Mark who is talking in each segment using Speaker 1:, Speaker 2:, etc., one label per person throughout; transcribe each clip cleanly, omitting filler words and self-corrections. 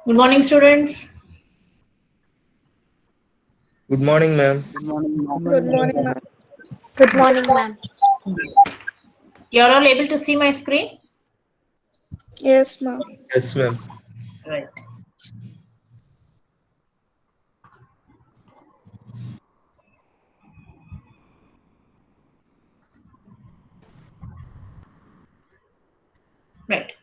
Speaker 1: Good morning, students.
Speaker 2: Good morning, ma'am.
Speaker 3: Good morning, ma'am.
Speaker 4: Good morning, ma'am.
Speaker 1: Yes. You're all able to see my screen?
Speaker 3: Yes, ma'am.
Speaker 2: Yes, ma'am.
Speaker 1: Right. Right.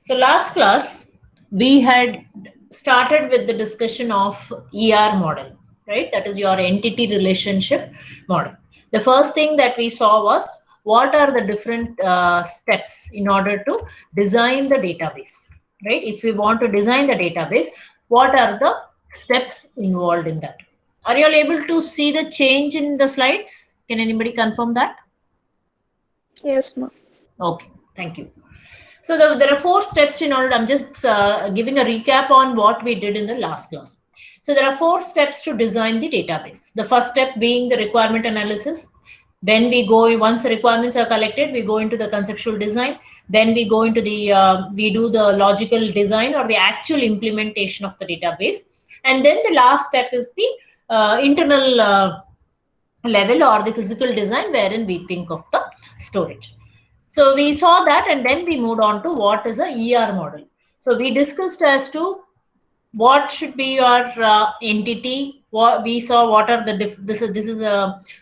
Speaker 1: So last class, we had started with the discussion of ER model, right? That is your entity relationship model. The first thing that we saw was what are the different steps in order to design the database, right? If we want to design the database, what are the steps involved in that? Are you all able to see the change in the slides? Can anybody confirm that?
Speaker 3: Yes, ma'am.
Speaker 1: Okay, thank you. So there are four steps in order. I'm just giving a recap on what we did in the last class. So there are four steps to design the database. The first step being the requirement analysis. Then we go, once the requirements are collected, we go into the conceptual design. Then we go into we do the logical design or the actual implementation of the database. And then the last step is the internal level or the physical design wherein we think of the storage. So we saw that, and then we moved on to what is a ER model. So we discussed as to what should be your entity. What we saw, what are the this is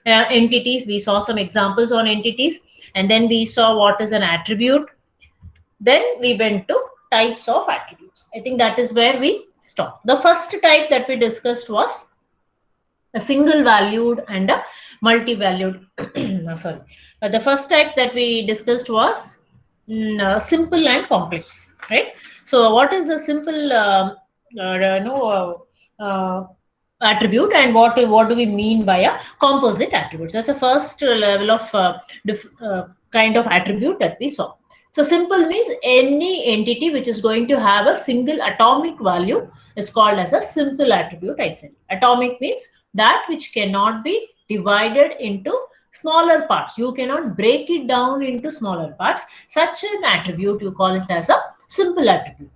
Speaker 1: entities. We saw some examples on entities, and then we saw what is an attribute. Then we went to types of attributes. I think that is where we stopped. The first type that we discussed was a single valued and a multi-valued. No, sorry. The first type that we discussed was simple and complex, right? So what is a simple attribute, and what do we mean by a composite attribute? That's the first level of kind of attribute that we saw. So simple means any entity which is going to have a single atomic value is called as a simple attribute. I said atomic means that which cannot be divided into smaller parts. You cannot break it down into smaller parts. Such an attribute, you call it as a simple attribute.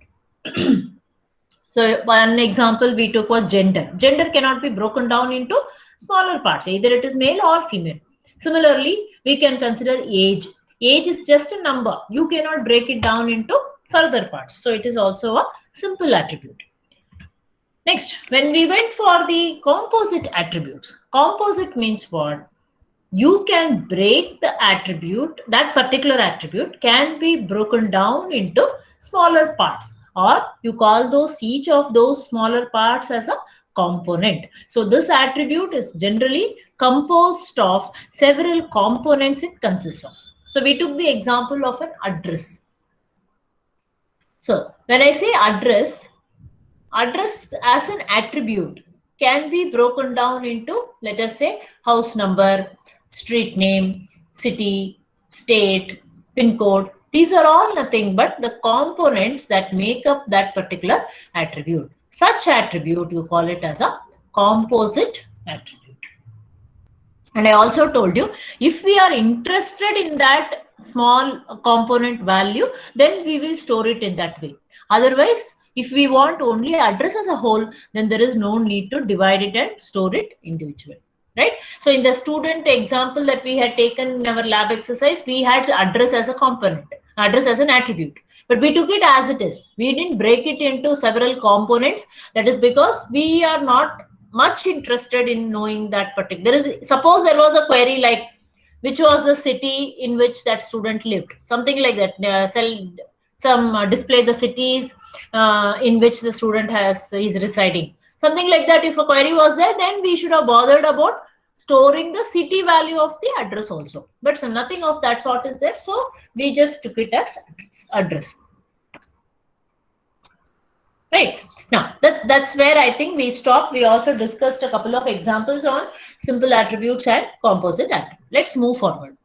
Speaker 1: So one example we took was gender. Gender cannot be broken down into smaller parts. Either it is male or female. Similarly, we can consider age. Age is just a number. You cannot break it down into further parts. So it is also a simple attribute. Next, when we went for the composite attributes, composite means what? You can break the attribute, that particular attribute can be broken down into smaller parts, or you call those each of those smaller parts as a component. So this attribute is generally composed of several components it consists of. So we took the example of an address. So when I say address as an attribute can be broken down into, let us say, house number, street name, city, state, pin code. These are all nothing but the components that make up that particular attribute. Such attribute, you call it as a composite attribute. And I also told you, if we are interested in that small component value, then we will store it in that way. Otherwise, if we want only address as a whole, then there is no need to divide it and store it individually, right? So in the student example that we had taken in our lab exercise, we had address as a component, address as an attribute, but we took it as it is. We didn't break it into several components. That is because we are not much interested in knowing that particular. Suppose there was a query like which was the city in which that student lived, something like that. Display the cities in which the student is residing, something like that. If a query was there, then we should have bothered about storing the city value of the address also, but so nothing of that sort is there, so we just took it as address. Right. Now, that's where I think we stopped. We also discussed a couple of examples on simple attributes and composite attributes. Let's move forward.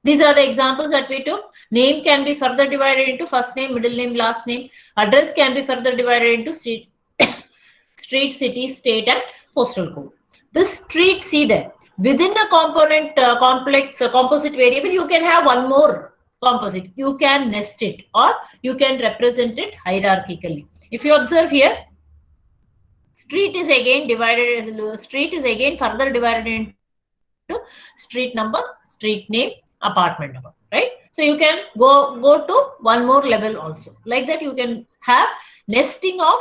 Speaker 1: These are the examples that we took. Name can be further divided into first name, middle name, last name. Address can be further divided into street, city, state, and postal code. This street, see there. Within a component complex composite variable, you can have one more composite. You can nest it or you can represent it hierarchically. If you observe here, street is again further divided into street number, street name, apartment number, right? So you can go to one more level also. Like that, you can have nesting of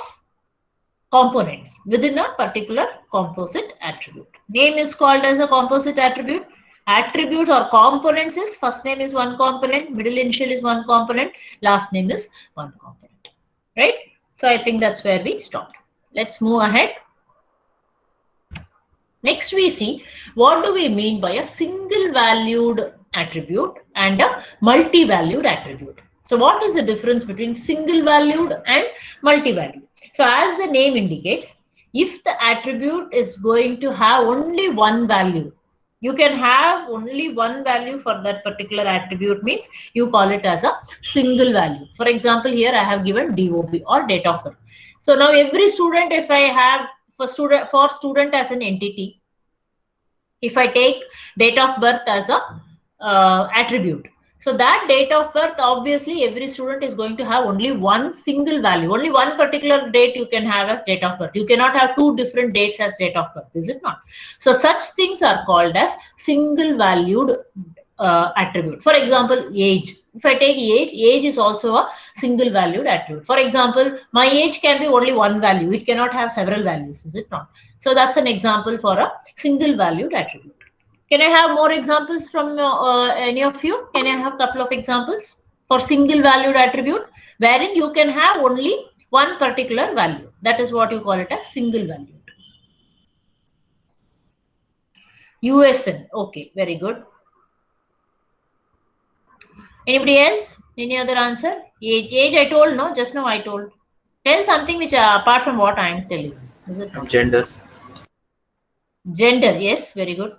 Speaker 1: components within a particular composite attribute. Name is called as a composite attribute. Attributes or components is first name is one component, middle initial is one component, last name is one component, right? So I think that's where we stopped. Let's move ahead. Next we see what do we mean by a single valued attribute and a multi-valued attribute. So what is the difference between single valued and multi-valued? So as the name indicates, if the attribute is going to have only one value, you can have only one value for that particular attribute, means you call it as a single value. For example, here I have given DOB or date of birth. So now every student, if I have for student as an entity, if I take date of birth as a attribute, so that date of birth, obviously every student is going to have only one single value, only one particular date you can have as date of birth. You cannot have two different dates as date of birth, is it not? So such things are called as single valued attribute. For example, age. If I take age is also a single valued attribute. For example, my age can be only one value. It cannot have several values, is it not? So that's an example for a single valued attribute. Can I have more examples from any of you? Can I have a couple of examples for single valued attribute wherein you can have only one particular value? That is what you call it as single valued. USN. Okay, very good. Anybody else? Any other answer? Age I told, no? Just now I told. Tell something which apart from what I am telling. Is it not?
Speaker 2: Gender.
Speaker 1: Gender, yes, very good.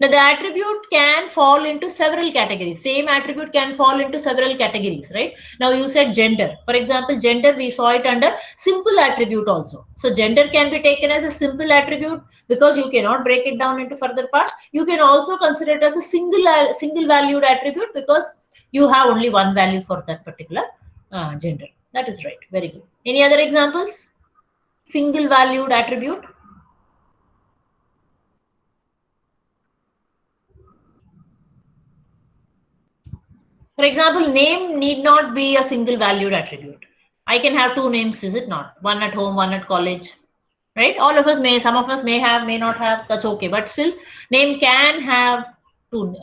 Speaker 1: Now the attribute can fall into several categories. Same attribute can fall into several categories, right? Now you said gender. For example, gender, we saw it under simple attribute also. So gender can be taken as a simple attribute because you cannot break it down into further parts. You can also consider it as a single valued attribute because you have only one value for that particular gender. That is right. Very good. Any other examples? Single valued attribute. For example, name need not be a single valued attribute. I can have two names, is it not? One at home, one at college, right? All of us may, some of us may have, may not have, that's okay. But still, name can have two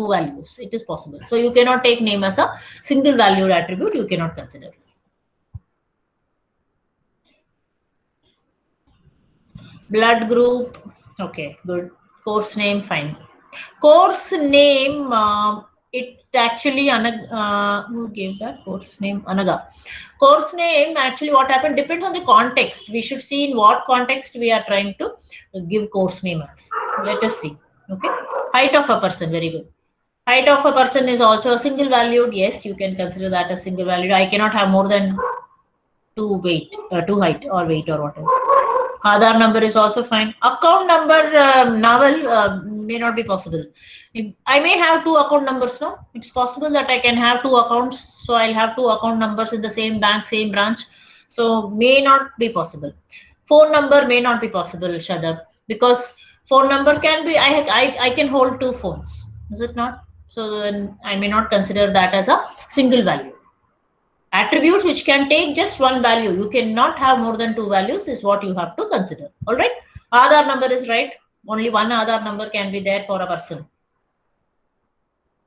Speaker 1: values. It is possible. So you cannot take name as a single valued attribute. You cannot consider. Blood group. Okay, good. Course name, fine. Course name, it actually, who gave that course name? Anaga. Course name, actually what happened depends on the context. We should see in what context we are trying to give course name as. Let us see. Okay. Height of a person, very good. Height of a person is also a single valued. Yes, you can consider that as single valued. I cannot have more than two height or weight or whatever. Aadhaar number is also fine. Account number, may not be possible. I may have two account numbers, no? It's possible that I can have two accounts. So I'll have two account numbers in the same bank, same branch. So may not be possible. Phone number may not be possible, Shadab, because phone number can be, I can hold two phones. Is it not? So then I may not consider that as a single value. Attributes which can take just one value. You cannot have more than two values is what you have to consider. All right. Aadhaar number is right. Only one Aadhaar number can be there for a person.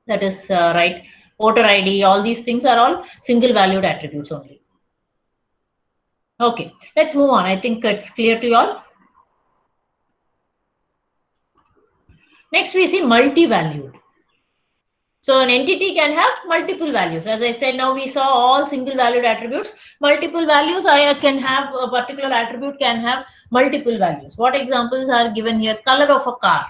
Speaker 1: That is right. Voter ID, all these things are all single valued attributes only. Okay, let's move on. I think it's clear to you all. Next, we see multi-valued. So an entity can have multiple values. As I said, now we saw all single valued attributes. Multiple values, I can have a particular attribute can have multiple values. What examples are given here? Color of a car.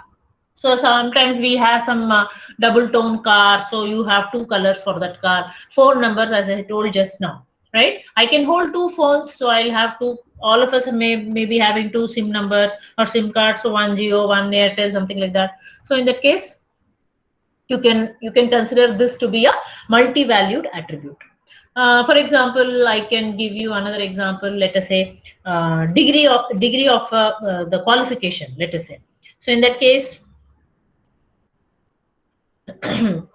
Speaker 1: So sometimes we have some double tone car. So you have two colors for that car. Phone numbers, as I told just now, right? I can hold two phones. So I'll have two. All of us may be having two SIM numbers or SIM cards. So one Jio, one Airtel, something like that. So in that case, you can consider this to be a multi-valued attribute. For example, I can give you another example. Let us say degree of the qualification. Let us say. So in that case, when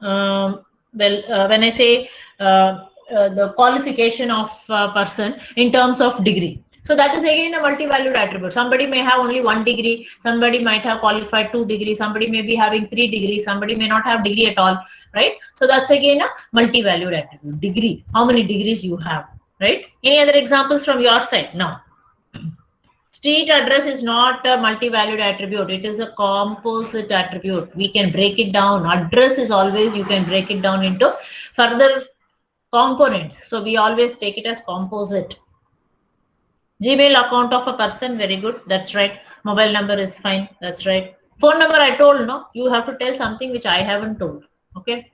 Speaker 1: I say the qualification of a person in terms of degree, so that is again a multi-valued attribute. Somebody may have only 1 degree, somebody might have qualified 2 degrees, somebody may be having 3 degrees, somebody may not have degree at all, right? So that's again a multi-valued attribute. Degree, how many degrees you have, right? Any other examples from your side? Now, street address is not a multi-valued attribute. It is a composite attribute. We can break it down. Address is always, you can break it down into further components. So we always take it as composite. Gmail account of a person, very good. That's right. Mobile number is fine. That's right. Phone number I told, no? You have to tell something which I haven't told. Okay.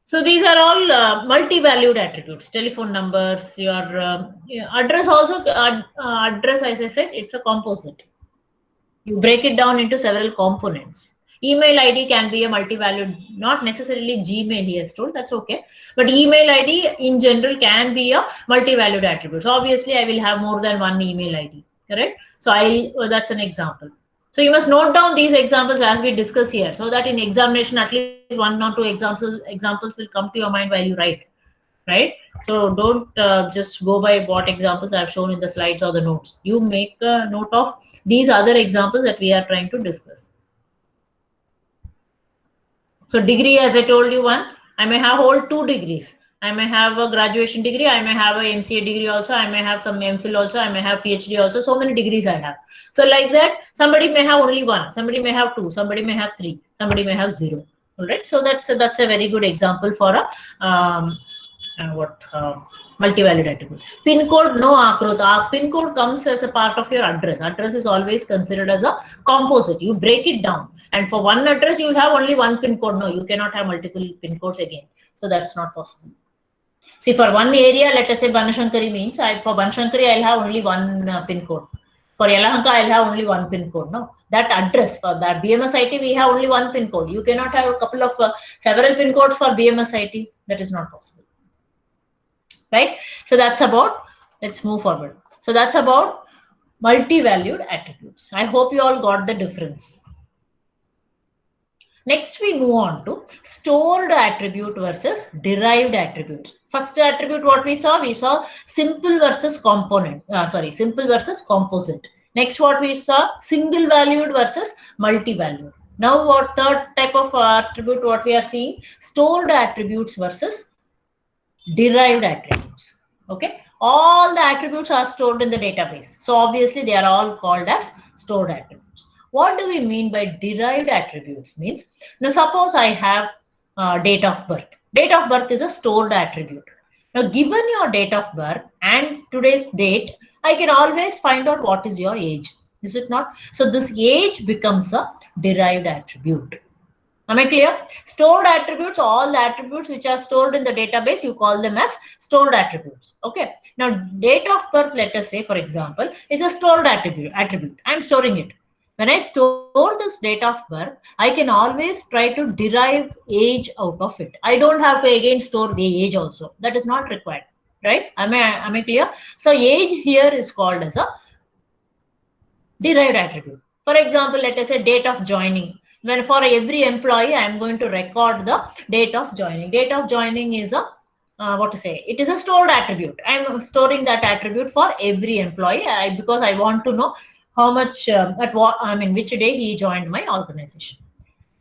Speaker 1: So these are all multi-valued attributes. Telephone numbers, your address also, address, as I said, it's a composite. You break it down into several components. Email ID can be a multi-valued, not necessarily Gmail he has told, that's okay. But email ID in general can be a multi-valued attribute. So obviously I will have more than one email ID, correct? So that's an example. So you must note down these examples as we discuss here, so that in examination at least 1 or 2 examples will come to your mind while you write, right? So don't just go by what examples I have shown in the slides or the notes. You make a note of these other examples that we are trying to discuss. So degree, as I told you, 1, I may have hold 2 degrees. I may have a graduation degree, I may have a MCA degree also, I may have some MPhil also, I may have PhD also, so many degrees I have. So like that, somebody may have only 1, somebody may have 2, somebody may have 3, somebody may have 0. All right, so that's a very good example for a multi-valued attribute. Pin code, no Akrut. Pin code comes as a part of your address. Address is always considered as a composite. You break it down. And for one address, you will have only 1 pin code. No, you cannot have multiple pin codes again. So that's not possible. See, for one area, let us say Banashankari means, for Banashankari, I'll have only 1 pin code. For Yelahanka, I'll have only 1 pin code. No, that address for that BMS IT, we have only 1 pin code. You cannot have a couple of several pin codes for BMS IT. That is not possible. Right? So that's about, let's move forward. So that's about multi-valued attributes. I hope you all got the difference. Next, we move on to stored attribute versus derived attribute. First attribute, what we saw simple versus component. Simple versus composite. Next, what we saw, single valued versus multi-valued. Now, what third type of attribute, what we are seeing, stored attributes versus derived attributes. Okay, all the attributes are stored in the database, so obviously they are all called as stored attributes. What do we mean by derived attributes? Means, now suppose I have date of birth. Date of birth is a stored attribute. Now, given your date of birth and today's date, I can always find out what is your age, is it not? So this age becomes a derived attribute. Am I clear? Stored attributes, all the attributes which are stored in the database, you call them as stored attributes. Okay. Now, date of birth, let us say, for example, is a stored attribute. I'm storing it. When I store this date of birth, I can always try to derive age out of it. I don't have to again store the age also. That is not required. Right? Am I clear? So, age here is called as a derived attribute. For example, let us say date of joining. When for every employee, I am going to record the date of joining. Date of joining is a, it is a stored attribute. I am storing that attribute for every employee because I want to know how much, which day he joined my organization.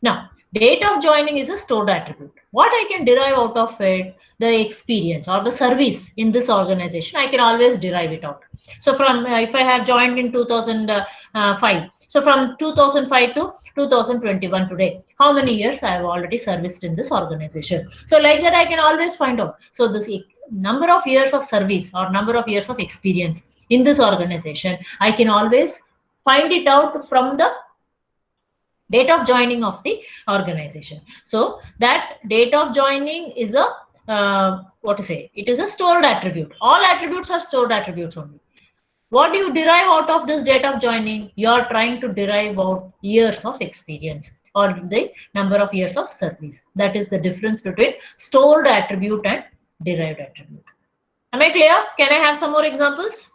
Speaker 1: Now, date of joining is a stored attribute. What I can derive out of it, the experience or the service in this organization, I can always derive it out. So from, if I have joined in 2005, so from 2005 to 2021 today, how many years I have already serviced in this organization. So like that, I can always find out. So this number of years of service or number of years of experience in this organization, I can always find it out from the date of joining of the organization. So that date of joining is a, it is a stored attribute. All attributes are stored attributes only. What do you derive out of this date of joining? You are trying to derive out years of experience or the number of years of service. That is the difference between stored attribute and derived attribute. Am I clear? Can I have some more examples?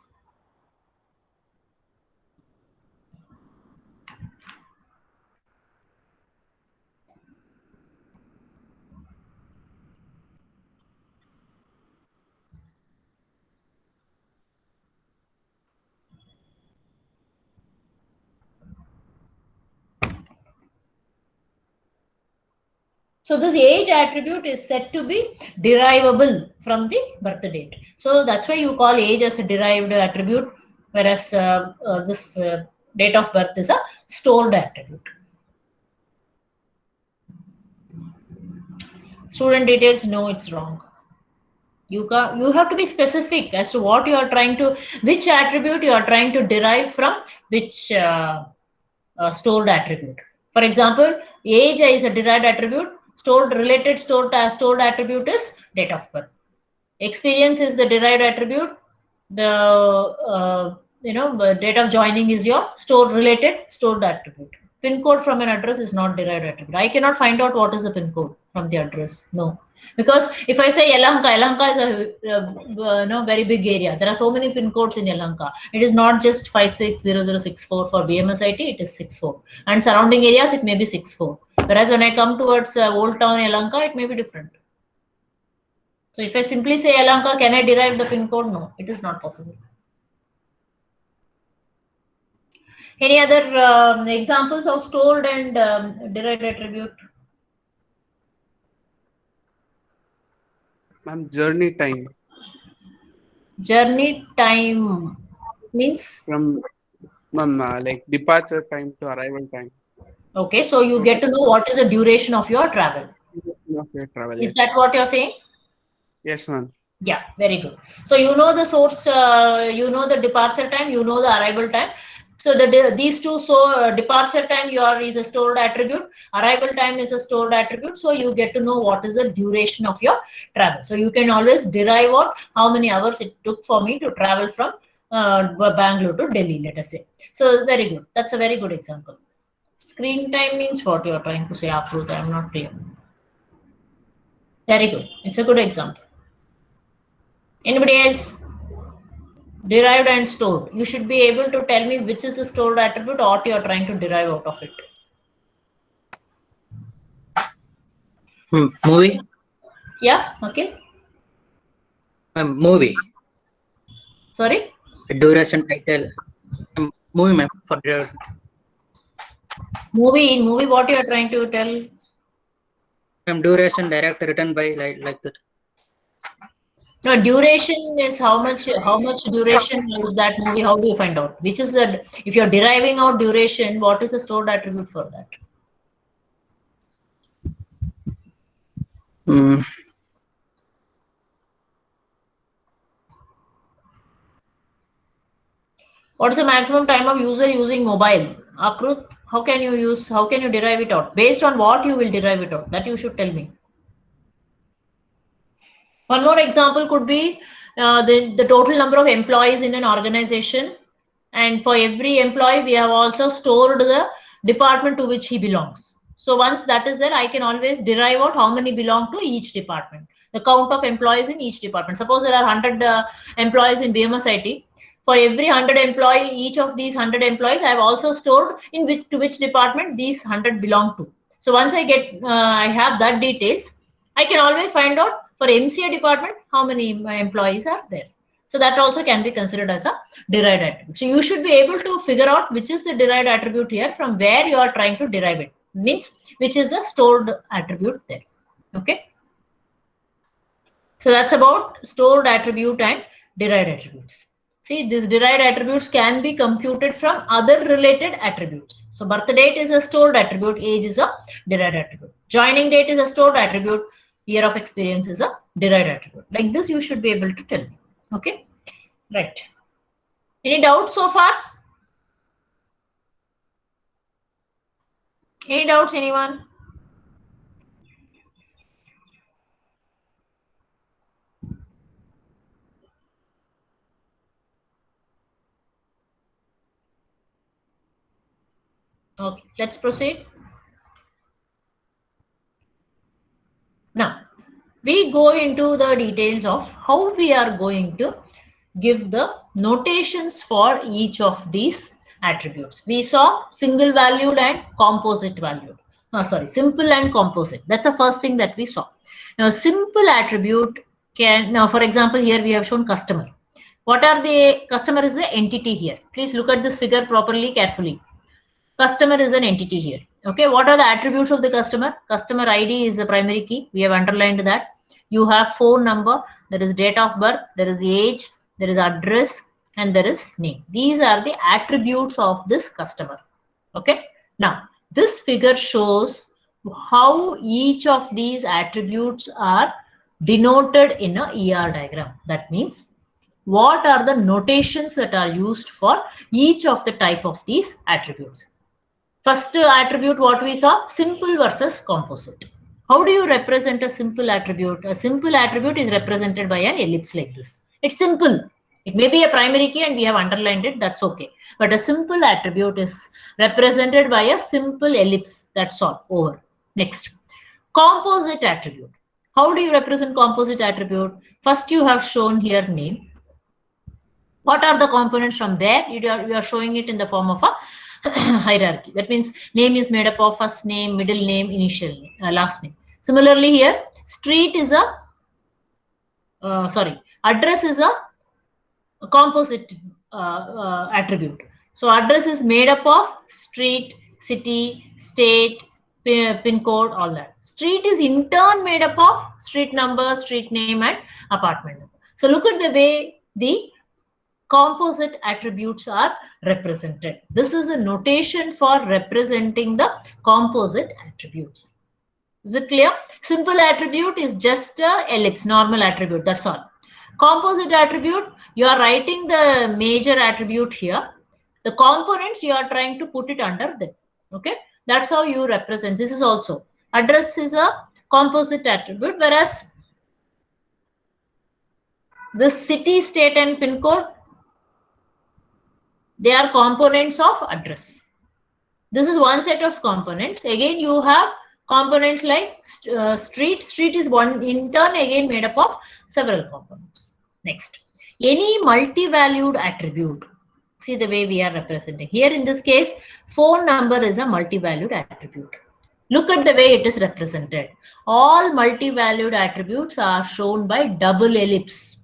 Speaker 1: So this age attribute is said to be derivable from the birth date. So that's why you call age as a derived attribute, whereas this date of birth is a stored attribute. Student details, no, it's wrong. You have to be specific as to what you are trying to, which attribute you are trying to derive from which stored attribute. For example, age is a derived attribute. Stored attribute is date of birth. Experience is the derived attribute. The date of joining is your stored attribute. Pin code from an address is not derived attribute. I cannot find out what is the pin code from the address. No, because if I say Yelahanka is a very big area. There are so many pin codes in Yelahanka. It is not just 560064 for BMSIT. It is 64, and surrounding areas it may be 64. Whereas when I come towards Old Town Yelahanka, it may be different. So if I simply say Yelahanka, can I derive the pin code? No, it is not possible. Any other examples of stored and derived attribute?
Speaker 5: Ma'am, journey time.
Speaker 1: Journey time means?
Speaker 5: From like departure time to arrival time.
Speaker 1: Okay, so you get to know what is the duration of your travel.
Speaker 5: Of your travel,
Speaker 1: Is
Speaker 5: yes.
Speaker 1: that what you're saying?
Speaker 5: Yes, ma'am.
Speaker 1: Yeah, very good. So you know the source, you know the departure time, you know the arrival time. So these two, so departure time is a stored attribute, arrival time is a stored attribute. So you get to know what is the duration of your travel. So you can always derive out how many hours it took for me to travel from Bangalore to Delhi, let us say. So very good. That's a very good example. Screen time means what you're trying to say, Aprut, I'm not clear. Very good. It's a good example. Anybody else? Derived and stored. You should be able to tell me which is the stored attribute or what you are trying to derive out of it.
Speaker 6: Movie.
Speaker 1: Yeah, okay.
Speaker 6: Movie.
Speaker 1: Sorry?
Speaker 6: Duration, title. Movie, ma'am. For the
Speaker 1: Movie, what you are trying to tell?
Speaker 6: duration, direct, written by like that.
Speaker 1: No, duration is how much duration is that movie? How do you find out? Which is the, if you're deriving out duration, what is the stored attribute for that? What is the maximum time of user using mobile? Akrut, how can you derive it out? Based on what you will derive it out? That you should tell me. One more example could be the total number of employees in an organization. And for every employee, we have also stored the department to which he belongs. So once that is there, I can always derive out how many belong to each department. The count of employees in each department. Suppose there are 100 employees in BMS IT. For every 100 employee, each of these 100 employees, I have also stored in which department these 100 belong to. So once I have that details, I can always find out for MCA department how many employees are there. So that also can be considered as a derived attribute. So you should be able to figure out which is the derived attribute here, from where you are trying to derive it. Means which is the stored attribute there. Okay. So that's about stored attribute and derived attributes. See, these derived attributes can be computed from other related attributes. So birth date is a stored attribute, age is a derived attribute. Joining date is a stored attribute, year of experience is a derived attribute. Like this, you should be able to tell me. Okay, right. Any doubts so far? Any doubts, anyone? Okay, let's proceed. Now, we go into the details of how we are going to give the notations for each of these attributes. We saw single valued and composite valued. Simple and composite. That's the first thing that we saw. Now, simple attribute can, now for example, here we have shown customer. What are the, customer is the entity here. Please look at this figure properly, carefully. Customer is an entity here. Okay, what are the attributes of the customer? Customer ID is the primary key. We have underlined that. You have phone number, there is date of birth, there is age, there is address, and there is name. These are the attributes of this customer. Okay, now this figure shows how each of these attributes are denoted in a ER diagram. That means what are the notations that are used for each of the type of these attributes. First attribute, what we saw, simple versus composite. How do you represent a simple attribute? A simple attribute is represented by an ellipse like this. It's simple. It may be a primary key and we have underlined it, that's okay. But a simple attribute is represented by a simple ellipse, that's all, over. Next, composite attribute. How do you represent composite attribute? First you have shown here name. What are the components from there? You are showing it in the form of a hierarchy. That means name is made up of first name, middle name, initial name, last name. Similarly here, street is a, address is a composite attribute. So address is made up of street, city, state, pin code, all that. Street is in turn made up of street number, street name, and apartment number. So look at the way the composite attributes are represented. This is a notation for representing the composite attributes. Is it clear? Simple attribute is just a ellipse, normal attribute, that's all. Composite attribute, you are writing the major attribute here. The components you are trying to put it under them. Okay, that's how you represent. This is also, address is a composite attribute, whereas this city, state, and pin code, they are components of address. This is one set of components. Again, you have components like street. Street is one in turn again made up of several components. Next, any multi-valued attribute. See the way we are representing. Here in this case, phone number is a multi-valued attribute. Look at the way it is represented. All multi-valued attributes are shown by double ellipse.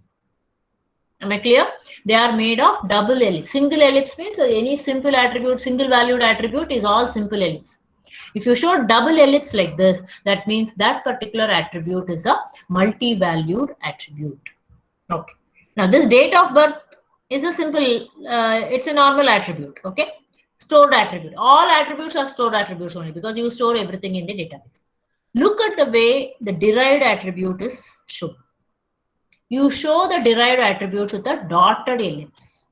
Speaker 1: Am I clear? They are made of double ellipse. Single ellipse means any simple attribute, single valued attribute is all simple ellipse. If you show double ellipse like this, that means that particular attribute is a multi-valued attribute. Okay. Now this date of birth is a simple, it's a normal attribute. Okay. Stored attribute. All attributes are stored attributes only because you store everything in the database. Look at the way the derived attribute is shown. You show the derived attributes with a dotted ellipse.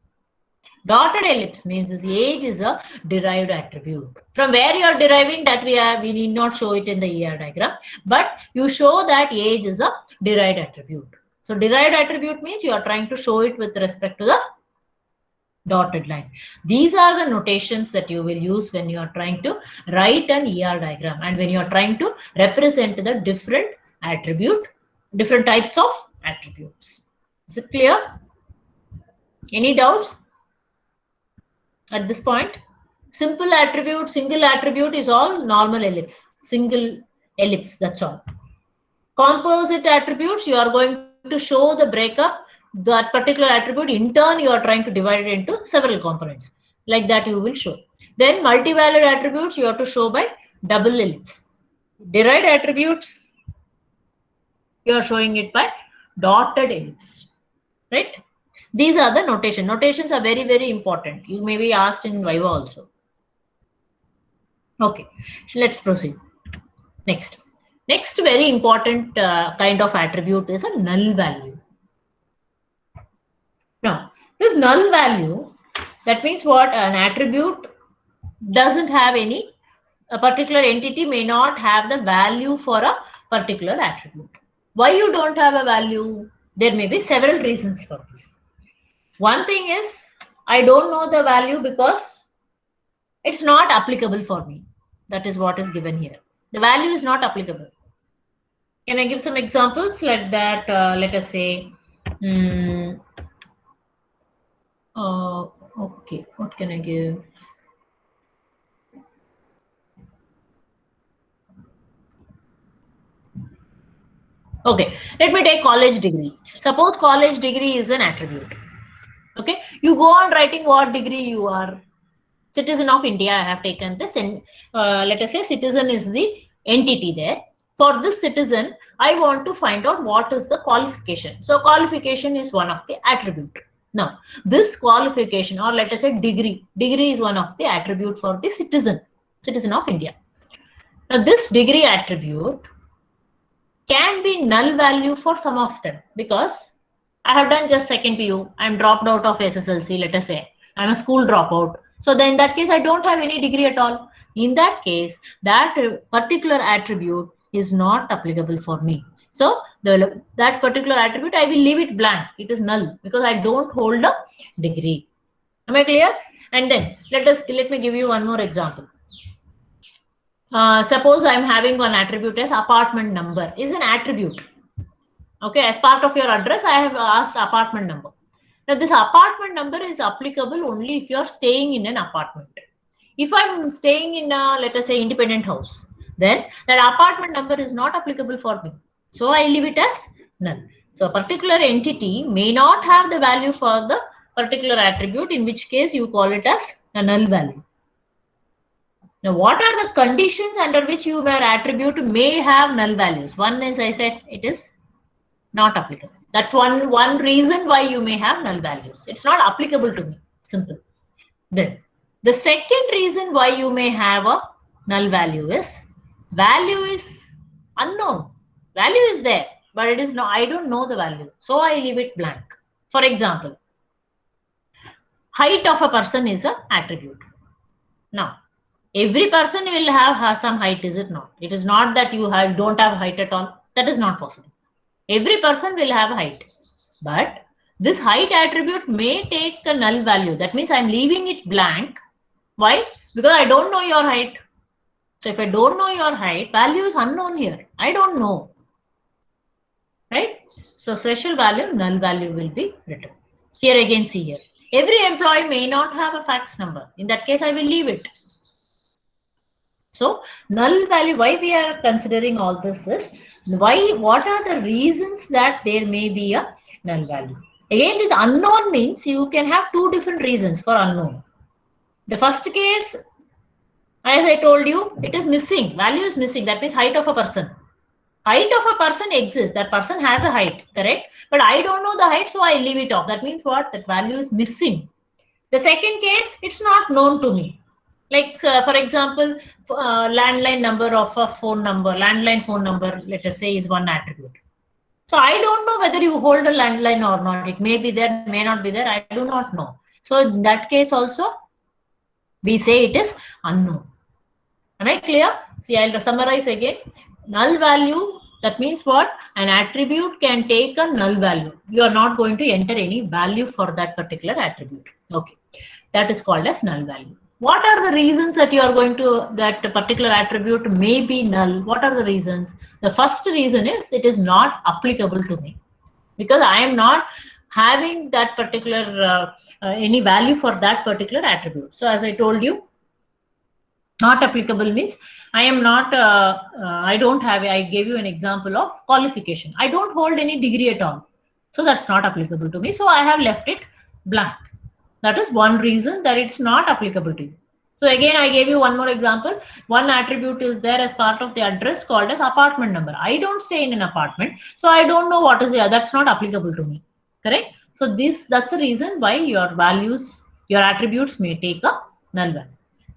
Speaker 1: Dotted ellipse means this age is a derived attribute. From where you are deriving that we need not show it in the ER diagram, but you show that age is a derived attribute. So derived attribute means you are trying to show it with respect to the dotted line. These are the notations that you will use when you are trying to write an ER diagram and when you are trying to represent the different attribute, different types of attributes. Is it clear? Any doubts at this point? Simple attribute, single attribute is all normal ellipse, single ellipse, that's all. Composite attributes, you are going to show the breakup, that particular attribute, in turn you are trying to divide it into several components. Like that you will show. Then multi-valued attributes you have to show by double ellipse. Derived attributes, you are showing it by dotted ellipse, right? These are the notation. Notations are very, very important. You may be asked in Viva also. Okay, let's proceed. Next very important kind of attribute is a null value. Now, this null value, that means what? An attribute doesn't have any, a particular entity may not have the value for a particular attribute. Why you don't have a value? There may be several reasons for this. One thing is, I don't know the value because it's not applicable for me. That is what is given here. The value is not applicable. Can I give some examples like that? Let us say, okay, what can I give? Okay, let me take college degree. Suppose college degree is an attribute. Okay, you go on writing what degree you are. Citizen of India, I have taken this, and let us say citizen is the entity there. For this citizen, I want to find out what is the qualification. So qualification is one of the attribute. Now, this qualification, or let us say degree is one of the attribute for the citizen of India. Now, this degree attribute can be null value for some of them, because I have done just second PU, I'm dropped out of SSLC, let us say, I'm a school dropout. So then in that case, I don't have any degree at all. In that case, that particular attribute is not applicable for me. So that particular attribute, I will leave it blank. It is null because I don't hold a degree. Am I clear? And then let me give you one more example. Suppose I'm having one attribute as apartment number is an attribute. Okay, as part of your address, I have asked apartment number. Now, this apartment number is applicable only if you're staying in an apartment. If I'm staying in a, let us say, independent house, then that apartment number is not applicable for me. So I leave it as null. So a particular entity may not have the value for the particular attribute, in which case you call it as a null value. Now, what are the conditions under which your attribute may have null values? One is, I said, it is not applicable. That's one reason why you may have null values. It's not applicable to me. Simple. Then the second reason why you may have a null value is unknown. Value is there, but it is no. I don't know the value, so I leave it blank. For example, height of a person is an attribute. Now, every person will have some height, is it not? It is not that you don't have height at all. That is not possible. Every person will have height, but this height attribute may take a null value. That means I'm leaving it blank. Why? Because I don't know your height. So if I don't know your height, value is unknown here. I don't know. Right? So special value, null value will be written. Here again, see here. Every employee may not have a fax number. In that case, I will leave it. So null value, why we are considering all this is, what are the reasons that there may be a null value? Again, this unknown means you can have two different reasons for unknown. The first case, as I told you, it is missing. Value is missing. That means height of a person. Height of a person exists. That person has a height, correct? But I don't know the height, so I leave it off. That means what? That value is missing. The second case, it's not known to me. Like, for example, landline number of a phone number, landline phone number, let us say, is one attribute. So I don't know whether you hold a landline or not. It may be there, may not be there. I do not know. So in that case also, we say it is unknown. Am I clear? See, I'll summarize again. Null value, that means what? An attribute can take a null value. You are not going to enter any value for that particular attribute. Okay. That is called as null value. What are the reasons that you are going to, that particular attribute may be null? What are the reasons? The first reason is it is not applicable to me, because I am not having that particular any value for that particular attribute. So as I told you, not applicable means I am not, I don't have, I gave you an example of qualification. I don't hold any degree at all. So that's not applicable to me. So I have left it blank. That is one reason that it's not applicable to you. So again, I gave you one more example. One attribute is there as part of the address called as apartment number. I don't stay in an apartment, so I don't know what is there. That's not applicable to me. Correct? So that's the reason why your values, your attributes may take a null value.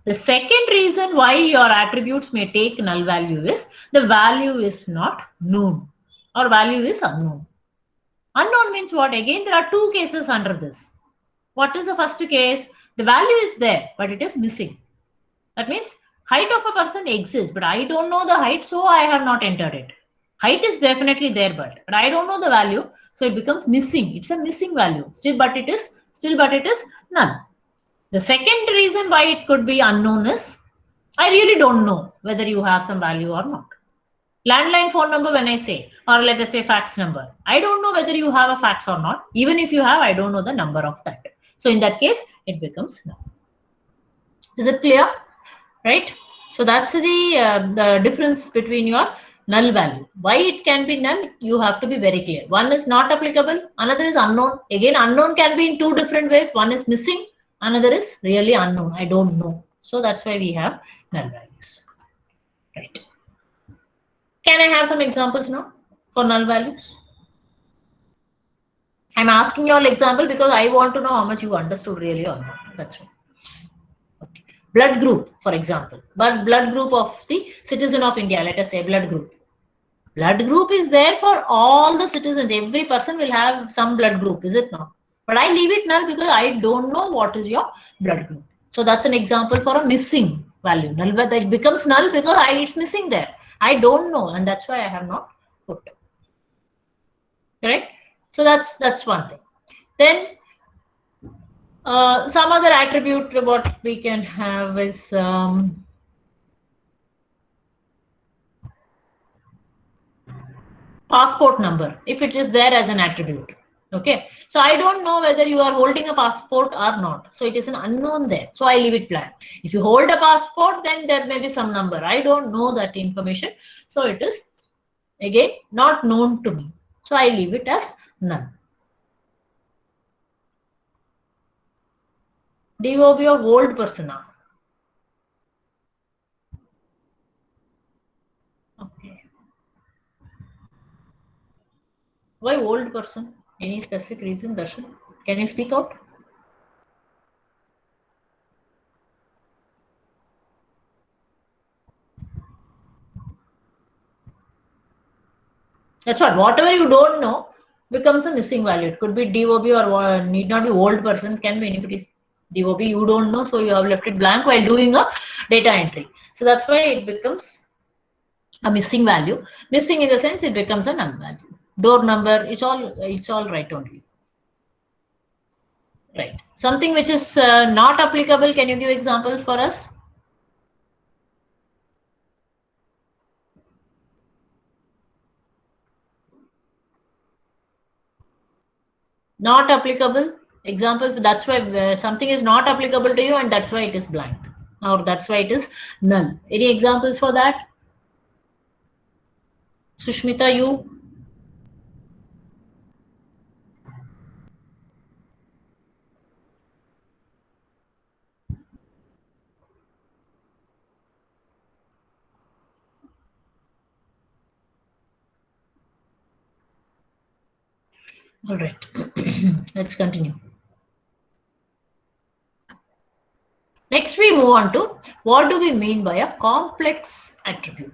Speaker 1: The second reason why your attributes may take null value is the value is not known or value is unknown. Unknown means what? Again, there are two cases under this. What is the first case? The value is there, but it is missing. That means height of a person exists, but I don't know the height, so I have not entered it. Height is definitely there, but I don't know the value, so it becomes missing. It's a missing value. But it is null. The second reason why it could be unknown is I really don't know whether you have some value or not. Landline phone number when I say, or let us say fax number. I don't know whether you have a fax or not. Even if you have, I don't know the number of that. So in that case, it becomes null. Is it clear? Right? So that's the difference between your null value. Why it can be null? You have to be very clear. One is not applicable, another is unknown. Again, unknown can be in two different ways. One is missing, another is really unknown. I don't know. So that's why we have null values. Right. Can I have some examples now for null values? I'm asking you all example because I want to know how much you understood really or not. That's why. Okay. Blood group, for example, but blood group of the citizen of India, let us say blood group. Blood group is there for all the citizens. Every person will have some blood group, is it not? But I leave it null because I don't know what is your blood group. So that's an example for a missing value. Null, but it becomes null because it's missing there. I don't know, and that's why I have not put. Correct? So that's one thing. Then some other attribute what we can have is passport number, if it is there as an attribute. Okay, so I don't know whether you are holding a passport or not, so it is an unknown there, so I leave it blank. If you hold a passport, then there may be some number. I don't know that information, so it is again not known to me, so I leave it as none. DOB of old persona. Okay. Why old person? Any specific reason, Darshan? Can you speak out? That's what. Whatever you don't know becomes a missing value. It could be DOB or need not be old person. Can be anybody's DOB. You don't know, so you have left it blank while doing a data entry. So that's why it becomes a missing value. Missing in the sense it becomes a null value. Door number. It's all right only. Right. Something which is not applicable. Can you give examples for us? Not applicable. Example. That's why something is not applicable to you, and that's why it is blank, or that's why it is null. Any examples for that? Sushmita, you. All right, let's continue. Next, we move on to what do we mean by a complex attribute.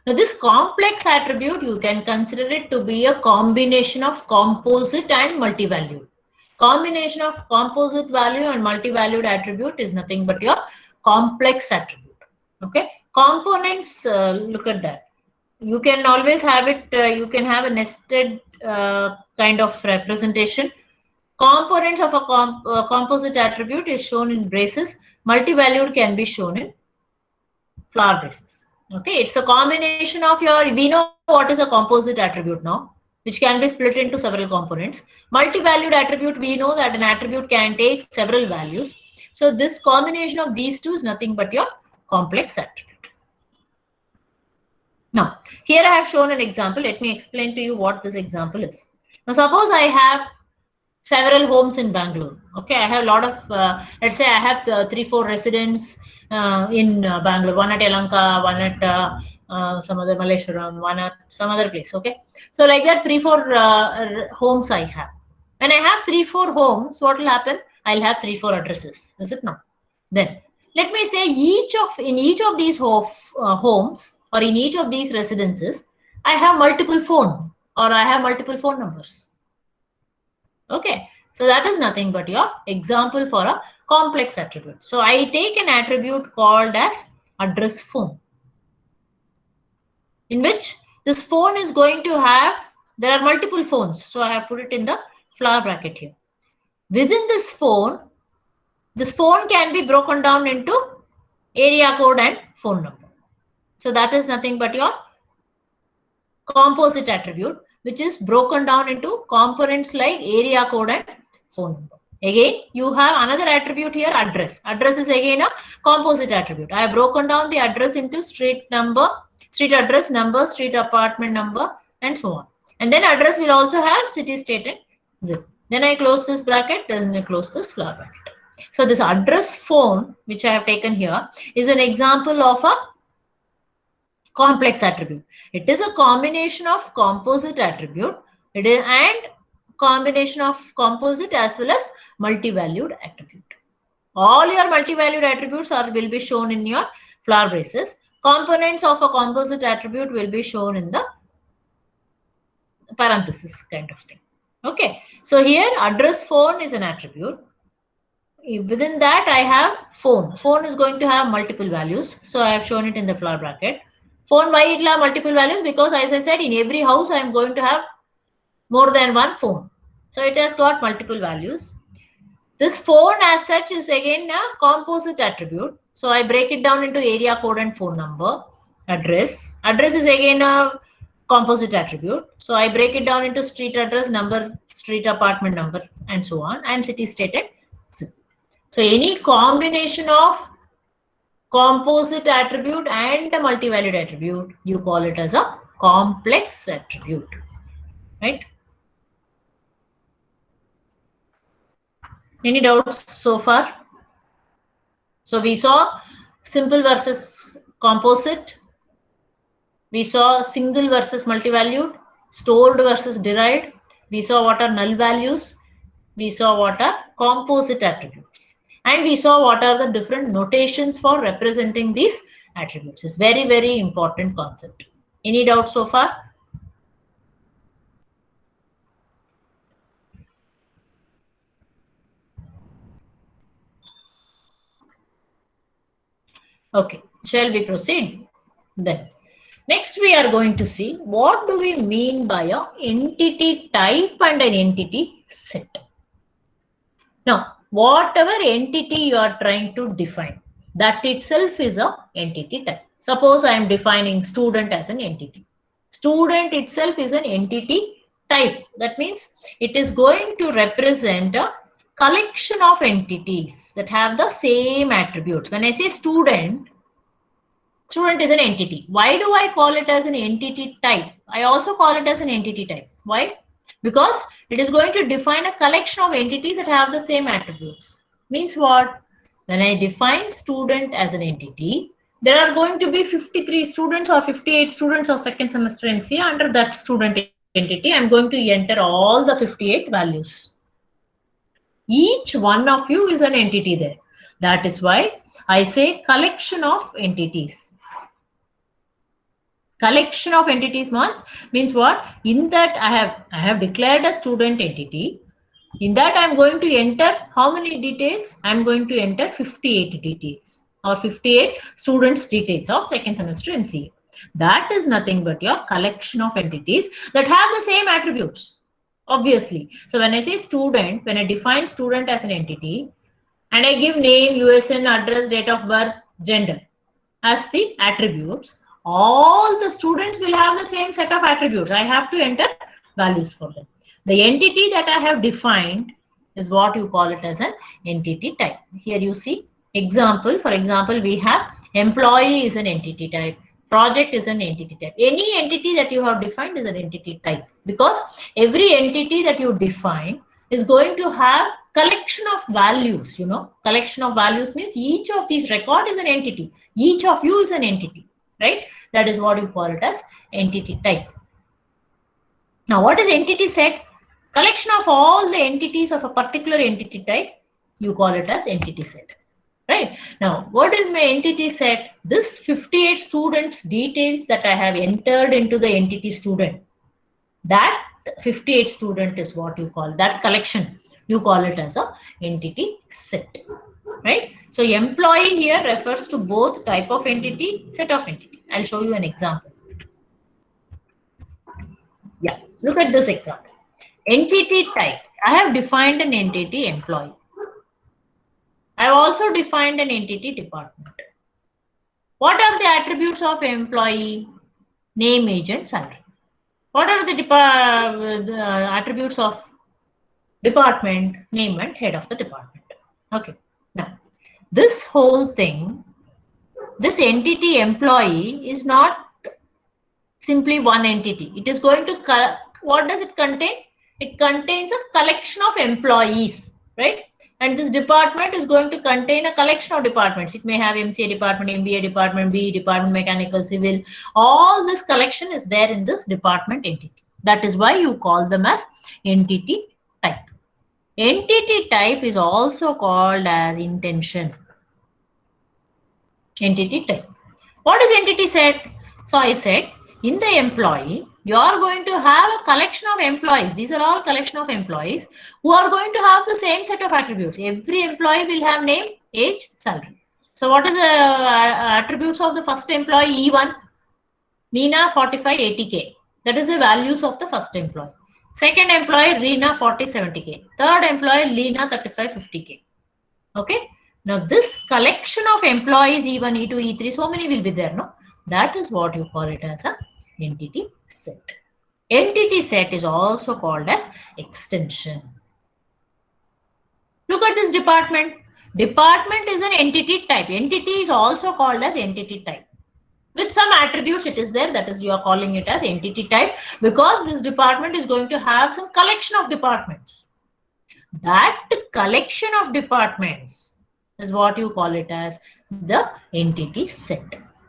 Speaker 1: Now, this complex attribute, you can consider it to be a combination of composite and multi-valued. Combination of composite value and multi-valued attribute is nothing but your complex attribute. Okay, components, look at that. You can always have it, you can have a nested kind of representation. Components of a composite attribute is shown in braces. Multi-valued can be shown in flower braces. Okay, it's a combination of we know what is a composite attribute now, which can be split into several components. Multi-valued attribute, we know that an attribute can take several values. So this combination of these two is nothing but your complex attribute. Now, here I have shown an example. Let me explain to you what this example is. Now, suppose I have several homes in Bangalore. Okay, I have a lot of, let's say I have 3-4 residents in Bangalore, one at Yelahanka, one at some other Malleshwaram, one at some other place. Okay, so like that 3-4 homes I have. When I have 3-4 homes, what will happen? I'll have 3-4 addresses. Is it not? Then let me say in each of these homes or in each of these residences, I have multiple phone or I have multiple phone numbers. Okay, so that is nothing but your example for a complex attribute. So I take an attribute called as address phone, in which this phone is going to have, there are multiple phones. So I have put it in the flower bracket here. Within this phone can be broken down into area code and phone number. So that is nothing but your composite attribute, which is broken down into components like area code and phone number. Again, you have another attribute here, address. Address is again a composite attribute. I have broken down the address into street number, street address, number, street apartment number, and so on. And then address will also have city, state, and zip. Then I close this bracket, then I close this flower bracket. So this address phone, which I have taken here, is an example of a complex attribute. It is a combination of composite attribute and combination of composite as well as multi-valued attribute. All your multi-valued attributes will be shown in your flower braces. Components of a composite attribute will be shown in the parenthesis kind of thing. Okay, so here address phone is an attribute. Within that I have phone. Phone is going to have multiple values. So I have shown it in the flower bracket. Phone, why it will have multiple values? Because as I said, in every house I am going to have more than one phone. So it has got multiple values. This phone as such is again a composite attribute. So I break it down into area code and phone number. Address. Address is again a composite attribute. So I break it down into street address, number, street apartment number, and so on, and city, state, and zip. So any combination of composite attribute and a multi-valued attribute, you call it as a complex attribute, right? Any doubts so far? So we saw simple versus composite. We saw single versus multi-valued, stored versus derived. We saw what are null values. We saw what are composite attributes. And we saw what are the different notations for representing these attributes. It's very, very important concept. Any doubts so far? Okay, shall we proceed? Then, next we are going to see what do we mean by an entity type and an entity set. Now, whatever entity you are trying to define, that itself is an entity type. Suppose I am defining student as an entity. Student itself is an entity type. That means it is going to represent a collection of entities that have the same attributes. When I say student, student is an entity. Why do I call it as an entity type? I also call it as an entity type. Why? Because it is going to define a collection of entities that have the same attributes. Means what? When I define student as an entity, there are going to be 53 students or 58 students of second semester MCA. Under that student entity, I am going to enter all the 58 values. Each one of you is an entity there. That is why I say collection of entities. Collection of entities means what? In that I have declared a student entity. In that I am going to enter how many details? I am going to enter 58 details or 58 students details of second semester MCA. That is nothing but your collection of entities that have the same attributes. Obviously. So when I say student, when I define student as an entity and I give name, USN, address, date of birth, gender as the attributes, all the students will have the same set of attributes. I have to enter values for them. The entity that I have defined is what you call it as an entity type. Here you see example. For example, we have employee is an entity type. Project is an entity type. Any entity that you have defined is an entity type, because every entity that you define is going to have collection of values. You know, collection of values means each of these record is an entity. Each of you is an entity, right? That is what you call it as entity type. Now, what is entity set? Collection of all the entities of a particular entity type, you call it as entity set. Right. Now, what is my entity set? This 58 students details that I have entered into the entity student, that 58 student is what you call that collection. You call it as a entity set. Right. So employee here refers to both type of entity, set of entity. I'll show you an example. Yeah. Look at this example. Entity type. I have defined an entity employee. I have also defined an entity department. What are the attributes of employee? Name, age, and salary. What are the attributes of department? Name and head of the department. Okay. Now, this whole thing, this entity employee is not simply one entity. It is going to, what does it contain? It contains a collection of employees, right? And this department is going to contain a collection of departments. It may have MCA department, MBA department, BE department, mechanical, civil. All this collection is there in this department entity. That is why you call them as entity type. Entity type is also called as intension. Entity type. What is entity set? So I said, in the employee, you are going to have a collection of employees. These are all collection of employees who are going to have the same set of attributes. Every employee will have name, age, salary. So what is the attributes of the first employee? E1, Meena 45 80K. That is the values of the first employee. Second employee, Reena 40 70K. Third employee, Leena 35 50K. Okay. Now this collection of employees, E1, E2, E3, so many will be there, no? That is what you call it as a entity set. Entity set is also called as extension. Look at this department. Department is an entity type. Entity is also called as entity type. With some attributes it is there, that is you are calling it as entity type because this department is going to have some collection of departments. That collection of departments is what you call it as the entity set.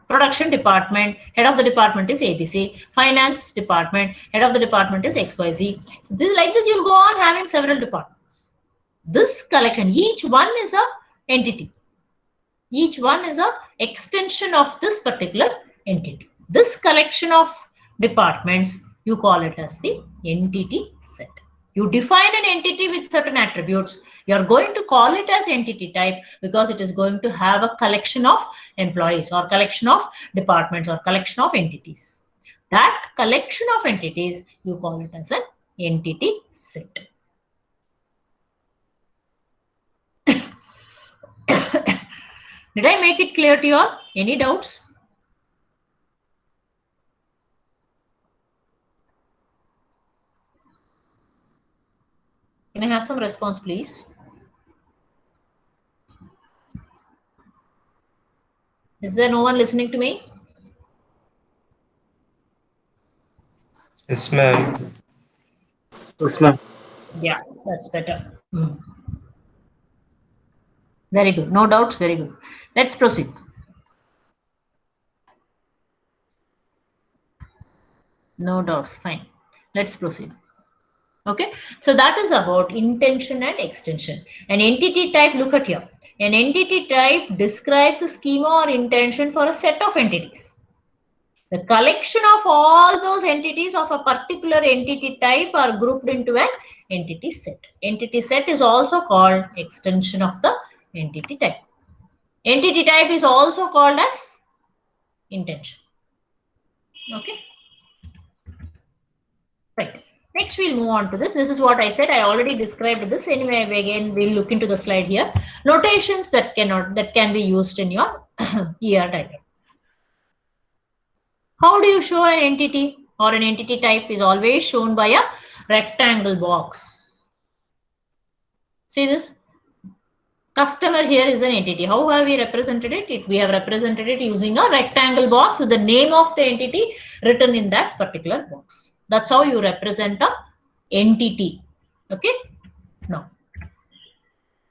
Speaker 1: Production department, head of the department is ABC. Finance department, head of the department is XYZ. So this, like this, you'll go on having several departments. This collection, each one is a entity. Each one is a extension of this particular entity. This collection of departments, you call it as the entity set. You define an entity with certain attributes. You are going to call it as entity type because it is going to have a collection of employees or collection of departments or collection of entities. That collection of entities, you call it as an entity set. Did I make it clear to you all? Any doubts? Can I have some response, please? Is there no one listening to me?
Speaker 2: Yes, ma'am.
Speaker 6: Yes, ma'am.
Speaker 1: Yeah, that's better. Very good. No doubts. Very good. Let's proceed. No doubts. Fine. Let's proceed. Okay. So that is about intention and extension. An entity type, look at here. An entity type describes a schema or intention for a set of entities. The collection of all those entities of a particular entity type are grouped into an entity set. Entity set is also called extension of the entity type. Entity type is also called as intention. Okay. Right. Next, we'll move on to this. This is what I said. I already described this. Anyway, again, we'll look into the slide here. Notations that can be used in your ER diagram. How do you show an entity or an entity type is always shown by a rectangle box. See this? Customer here is an entity. How have we represented it? We have represented it using a rectangle box with the name of the entity written in that particular box. That's how you represent a entity. Okay. Now,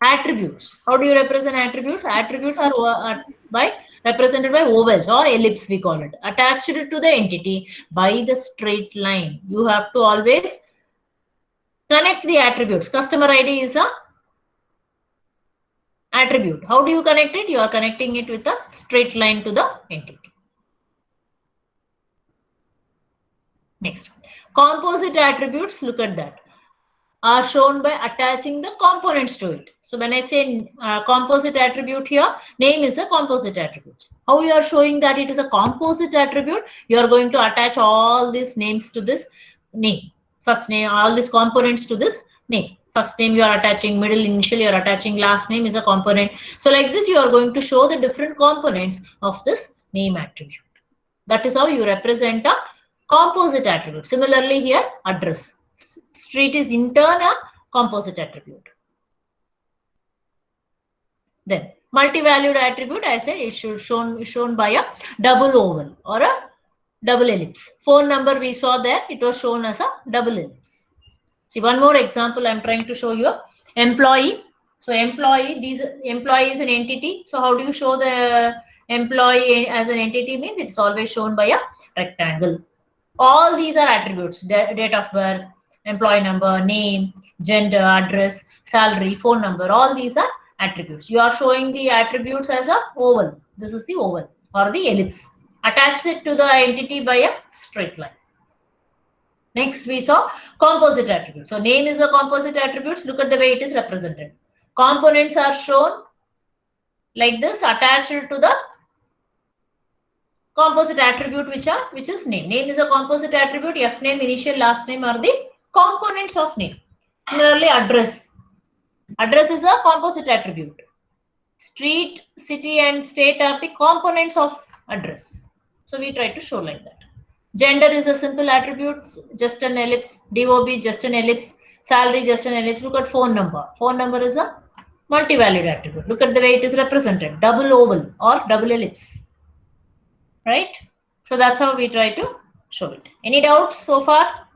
Speaker 1: attributes. How do you represent attributes? Attributes are represented by ovals or ellipse, we call it. Attached to the entity by the straight line. You have to always connect the attributes. Customer ID is a attribute. How do you connect it? You are connecting it with a straight line to the entity. Next, composite attributes, look at that, are shown by attaching the components to it. So when I say composite attribute here, name is a composite attribute. How you are showing that it is a composite attribute? You are going to attach all these names to this name. First name, all these components to this name. First name you are attaching, middle initial you are attaching, last name is a component. So like this, you are going to show the different components of this name attribute. That is how you represent a composite attribute. Similarly here, address. Street is in turn a composite attribute. Then multi-valued attribute, I said, is shown by a double oval or a double ellipse. Phone number we saw there, it was shown as a double ellipse. See, one more example I'm trying to show you. Employee. So employee is an entity. So how do you show the employee as an entity? Means it's always shown by a rectangle. All these are attributes: date of birth, employee number, name, gender, address, salary, phone number. All these are attributes. You are showing the attributes as a oval. This is the oval or the ellipse. Attach it to the entity by a straight line. Next, we saw composite attribute. So name is a composite attribute. Look at the way it is represented. Components are shown like this, attached to the composite attribute, which is name. Name is a composite attribute. F name, initial, last name are the components of name. Similarly, address. Address is a composite attribute. Street, city, and state are the components of address. So we try to show like that. Gender is a simple attribute, just an ellipse. DOB, just an ellipse. Salary, just an ellipse. Look at phone number. Phone number is a multi-valued attribute. Look at the way it is represented. Double oval or double ellipse. Right? So that's how we try to show it. Any doubts so far?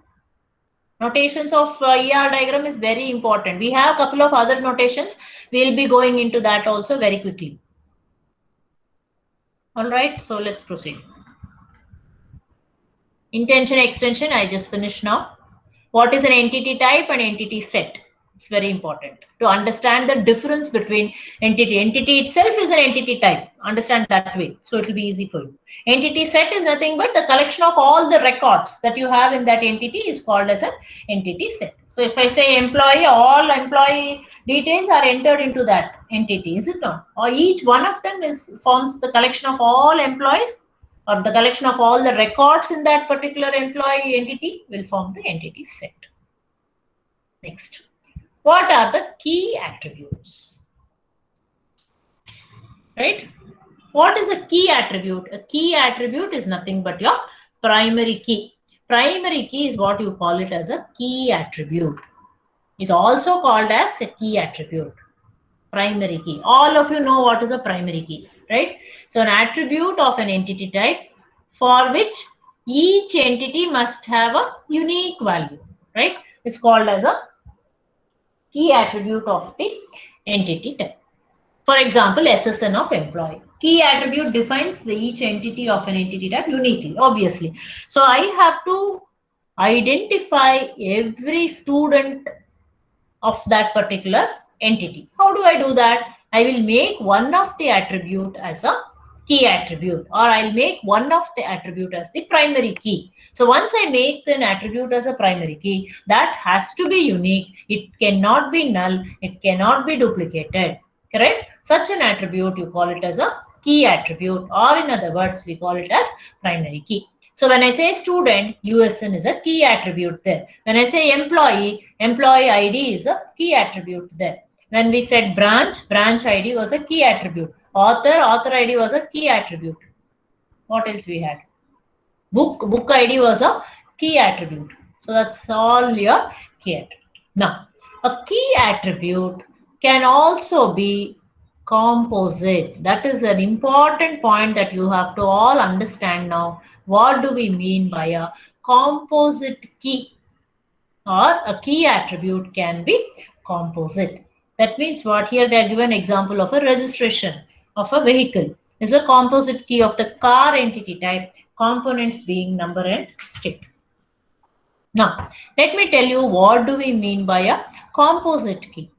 Speaker 1: Notations of ER diagram is very important. We have a couple of other notations. We'll be going into that also very quickly. All right, so let's proceed. Intension extension, I just finished now. What is an entity type and entity set? It's very important to understand the difference between entity. Entity itself is an entity type. Understand that way. So it will be easy for you. Entity set is nothing but the collection of all the records that you have in that entity is called as an entity set. So if I say employee, all employee details are entered into that entity, is it not? Or each one of them forms the collection of all employees, or the collection of all the records in that particular employee entity will form the entity set. Next. What are the key attributes? Right? What is a key attribute? A key attribute is nothing but your primary key. Primary key is what you call it as a key attribute. It's also called as a key attribute. Primary key. All of you know what is a primary key, right? So an attribute of an entity type for which each entity must have a unique value, right? It's called as a key attribute of the entity type. For example, SSN of employee. Key attribute defines each entity of an entity type uniquely, obviously. So I have to identify every student of that particular entity. How do I do that? I will make one of the attribute as a key attribute, or I'll make one of the attribute as the primary key. So once I make an attribute as a primary key, that has to be unique. It cannot be null. It cannot be duplicated. Correct? Such an attribute, you call it as a key attribute, or in other words, we call it as primary key. So when I say student, USN is a key attribute there. When I say employee, employee ID is a key attribute there. When we said branch, branch ID was a key attribute. Author, author ID was a key attribute. What else we had? Book, book ID was a key attribute. So that's all your key attribute. Now, a key attribute can also be composite. That is an important point that you have to all understand now. What do we mean by a composite key? Or a key attribute can be composite. That means what? Here they are given example of a registration of a vehicle. Is a composite key of the car entity type, components being number and state. Now, let me tell you what do we mean by a composite key.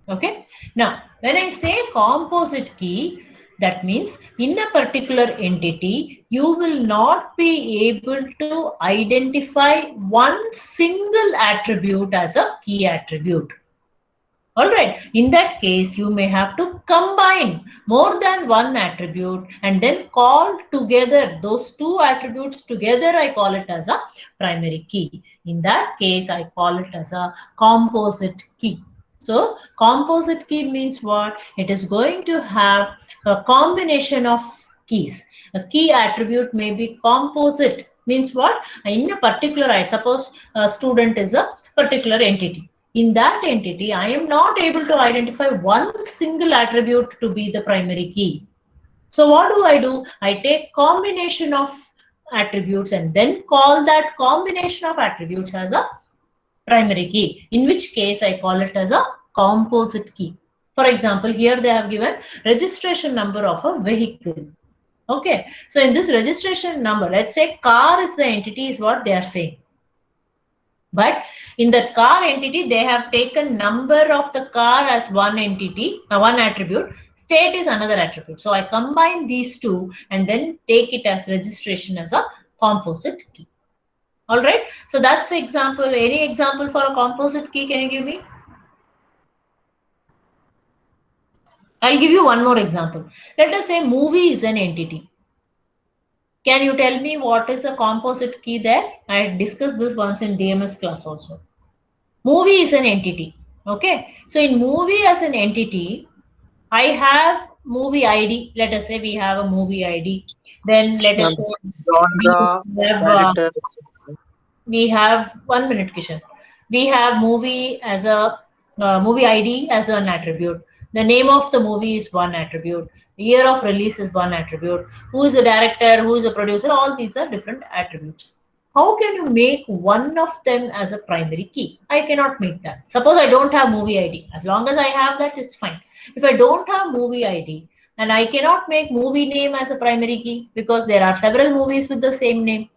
Speaker 1: Okay. Now, when I say composite key, that means in a particular entity, you will not be able to identify one single attribute as a key attribute. All right. In that case, you may have to combine more than one attribute and then call together those two attributes together. I call it as a primary key. In that case, I call it as a composite key. So composite key means what? It is going to have a combination of keys. A key attribute may be composite, means what? In a particular, I suppose a student is a particular entity. In that entity, I am not able to identify one single attribute to be the primary key. So what do? I take combination of attributes and then call that combination of attributes as a primary key, in which case I call it as a composite key. For example, here they have given registration number of a vehicle. Okay, so in this registration number, let's say car is the entity is what they are saying. But in the car entity, they have taken number of the car as one entity, one attribute. State is another attribute. So I combine these two and then take it as registration as a composite key. All right. So that's the example. Any example for a composite key? Can you give me? I'll give you one more example. Let us say movie is an entity. Can you tell me what is a composite key there? I had discussed this once in DMS class also. Movie is an entity. Okay. So in movie as an entity, I have movie ID. Let us say we have a movie ID. Then let us say we have 1 minute, Kishan. We have movie as a movie ID as an attribute. The name of the movie is one attribute. The year of release is one attribute. Who is the director? Who is the producer? All these are different attributes. How can you make one of them as a primary key? I cannot make that. Suppose I don't have movie ID. As long as I have that, it's fine. If I don't have movie ID, and I cannot make movie name as a primary key because there are several movies with the same name.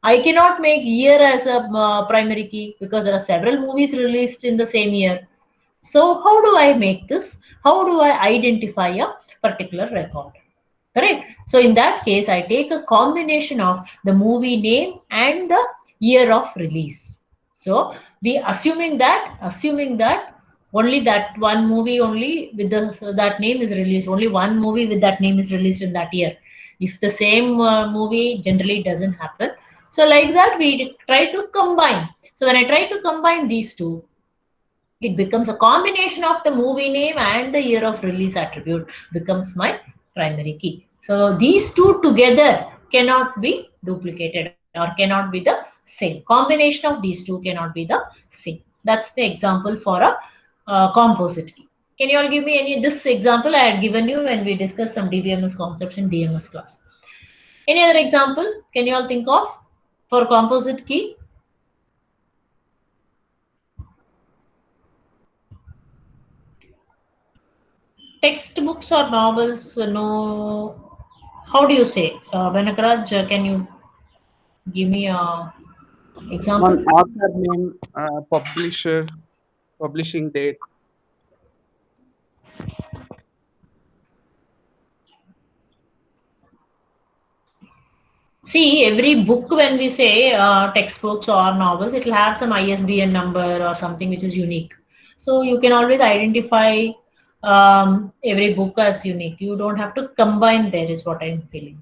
Speaker 1: I cannot make year as a primary key because there are several movies released in the same year. So how do I make this? How do I identify a particular record? Correct. So in that case, I take a combination of the movie name and the year of release. So we assuming that only that one movie only with that name is released. Only one movie with that name is released in that year. If the same movie generally doesn't happen. So like that, we try to combine. So when I try to combine these two, it becomes a combination of the movie name and the year of release attribute becomes my primary key. So these two together cannot be duplicated or cannot be the same. Combination of these two cannot be the same. That's the example for a composite key. Can you all give me any? This example I had given you when we discussed some DBMS concepts in DMS class. Any other example? Can you all think of for composite key? Textbooks or novels? No. How do you say? Venakaraj, can you give me a example?
Speaker 5: One author name, publisher, publishing date.
Speaker 1: See, every book when we say textbooks or novels, it will have some ISBN number or something which is unique. So you can always identify every book as unique. You don't have to combine there is what I'm feeling.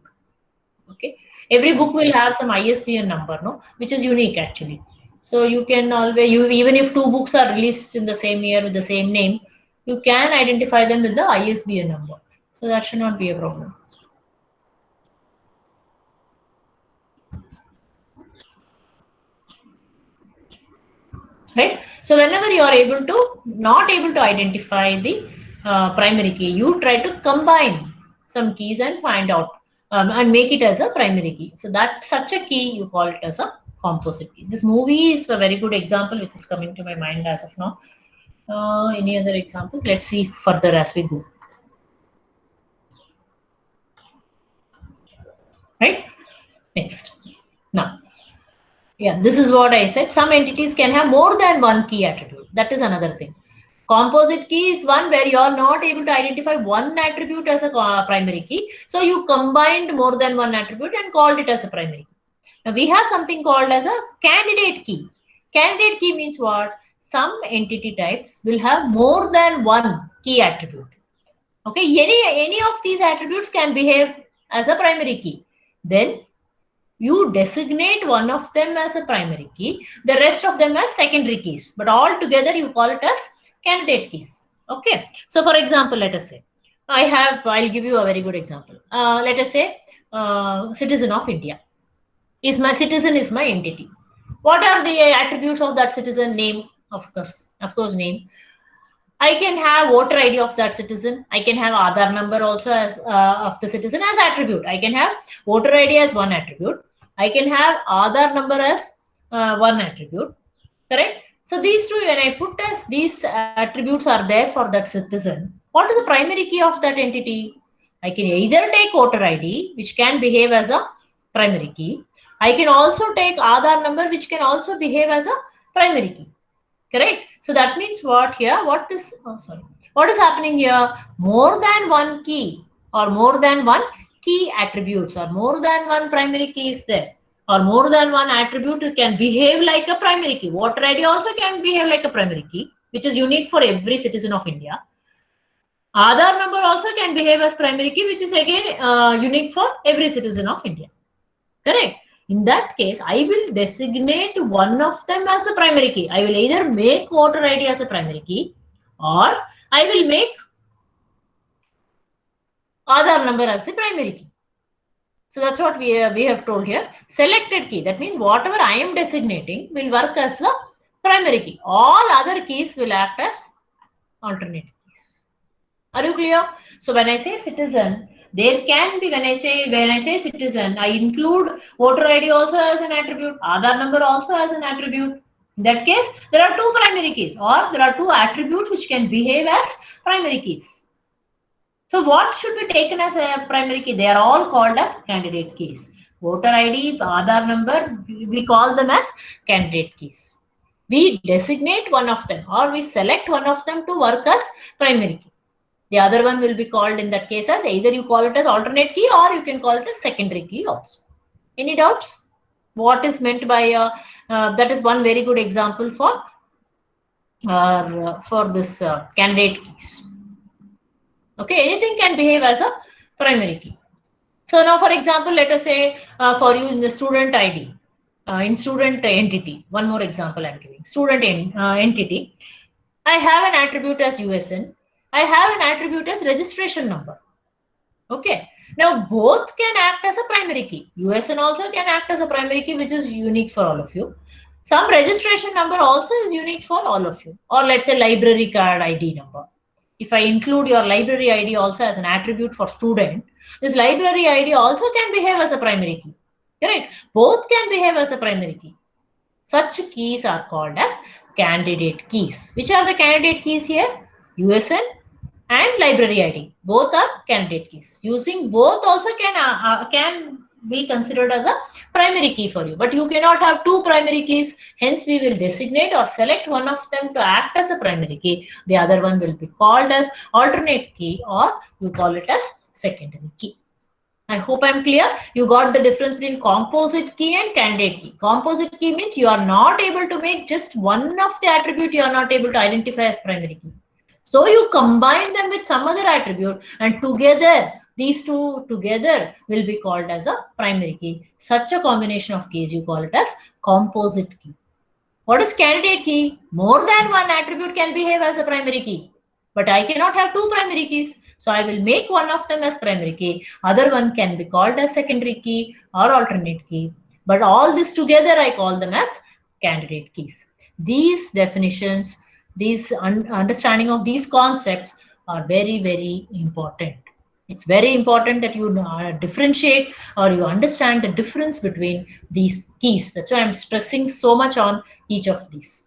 Speaker 1: Okay. Every book will have some ISBN number, no, which is unique actually. So you can always, even if two books are released in the same year with the same name, you can identify them with the ISBN number. So that should not be a problem. Right. So whenever you are not able to identify the primary key, you try to combine some keys and find out and make it as a primary key. So that such a key you call it as a composite key. This movie is a very good example which is coming to my mind as of now. Any other example? Let's see further as we go. Right. Next. Now. Yeah, this is what I said. Some entities can have more than one key attribute. That is another thing. Composite key is one where you are not able to identify one attribute as a primary key. So you combined more than one attribute and called it as a primary key. Now we have something called as a candidate key. Candidate key means what? Some entity types will have more than one key attribute. Okay, any of these attributes can behave as a primary key. Then you designate one of them as a primary key, the rest of them as secondary keys, but all together you call it as candidate keys. Okay. So for example, let us say, I'll give you a very good example. Let us say, citizen of India. Citizen is my entity. What are the attributes of that citizen? Name, of course, name. I can have voter ID of that citizen. I can have Aadhaar number also as of the citizen as attribute. I can have voter ID as one attribute. I can have Aadhaar number as one attribute. Correct? So these two, when I put as these attributes are there for that citizen, what is the primary key of that entity? I can either take voter ID, which can behave as a primary key. I can also take Aadhaar number, which can also behave as a primary key. Correct? So that means what here? What is happening here? More than one key or more than one key attributes or more than one primary key is there, or more than one attribute can behave like a primary key. Voter ID also can behave like a primary key, which is unique for every citizen of India. Aadhaar number also can behave as primary key, which is again unique for every citizen of India. Correct? In that case, I will designate one of them as a primary key. I will either make voter ID as a primary key, or I will make Aadhaar number as the primary key. So that's what we have told here. Selected key, that means whatever I am designating will work as the primary key. All other keys will act as alternate keys. Are you clear? So when I say citizen, there can be, when I say citizen, I include voter ID also as an attribute, Aadhaar number also as an attribute. In that case, there are two primary keys, or there are two attributes which can behave as primary keys. So what should be taken as a primary key? They are all called as candidate keys. Voter ID, Aadhaar number, we call them as candidate keys. We designate one of them, or we select one of them to work as primary key. The other one will be called in that case as either you call it as alternate key or you can call it as secondary key also. Any doubts? What is meant by that is one very good example for this candidate keys. Okay, anything can behave as a primary key. So now, for example, let us say for you in the student ID, in student entity, one more example I'm giving. Student entity, I have an attribute as USN. I have an attribute as registration number. Okay. Now both can act as a primary key. USN also can act as a primary key, which is unique for all of you. Some registration number also is unique for all of you. Or let's say library card ID number. If I include your library ID also as an attribute for student, this library ID also can behave as a primary key. Correct? Both can behave as a primary key. Such keys are called as candidate keys. Which are the candidate keys here? USN and library ID. Both are candidate keys. Using both also can be considered as a primary key for you. But you cannot have two primary keys. Hence, we will designate or select one of them to act as a primary key. The other one will be called as alternate key, or you call it as secondary key. I hope I'm clear. You got the difference between composite key and candidate key. Composite key means you are not able to make just one of the attribute you are not able to identify as primary key. So you combine them with some other attribute, and together, these two together will be called as a primary key. Such a combination of keys, you call it as composite key. What is candidate key? More than one attribute can behave as a primary key. But I cannot have two primary keys. So I will make one of them as primary key. Other one can be called as secondary key or alternate key. But all this together, I call them as candidate keys. These definitions, these understanding of these concepts are very, very important. It's very important that you differentiate or you understand the difference between these keys. That's why I'm stressing so much on each of these.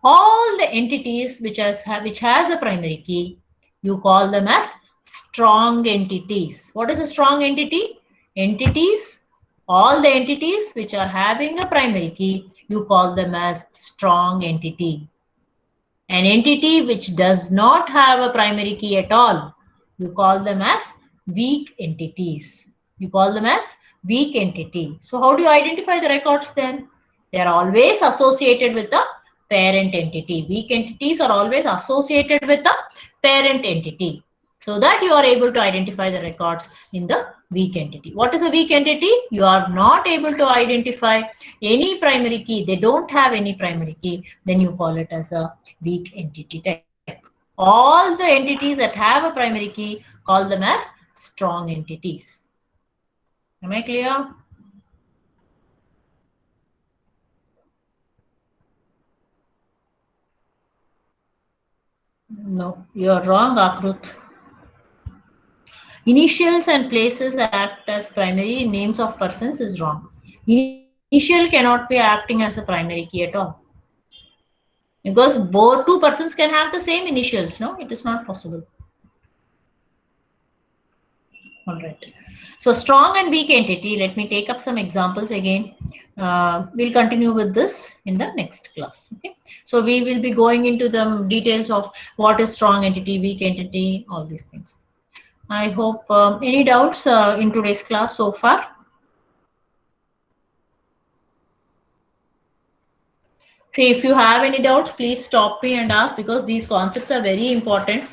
Speaker 1: All the entities which has a primary key, you call them as strong entities. What is a strong entity? Entities, all the entities which are having a primary key, you call them as strong entity. An entity which does not have a primary key at all, you call them as weak entities. You call them as weak entity. So how do you identify the records then? They are always associated with the parent entity. Weak entities are always associated with the parent entity. so that you are able to identify the records in the weak entity. What is a weak entity? You are not able to identify any primary key. They don't have any primary key. Then you call it as a weak entity type. All the entities that have a primary key, call them as strong entities. Am I clear? No, you are wrong, Akrut. Initials and places act as primary names of persons is wrong. Initial cannot be acting as a primary key at all. Because both two persons can have the same initials. No, it is not possible. All right. So strong and weak entity, let me take up some examples again. We'll continue with this in the next class. Okay. So we will be going into the details of what is strong entity, weak entity, all these things. I hope any doubts in today's class so far? See, if you have any doubts, please stop me and ask, because these concepts are very important.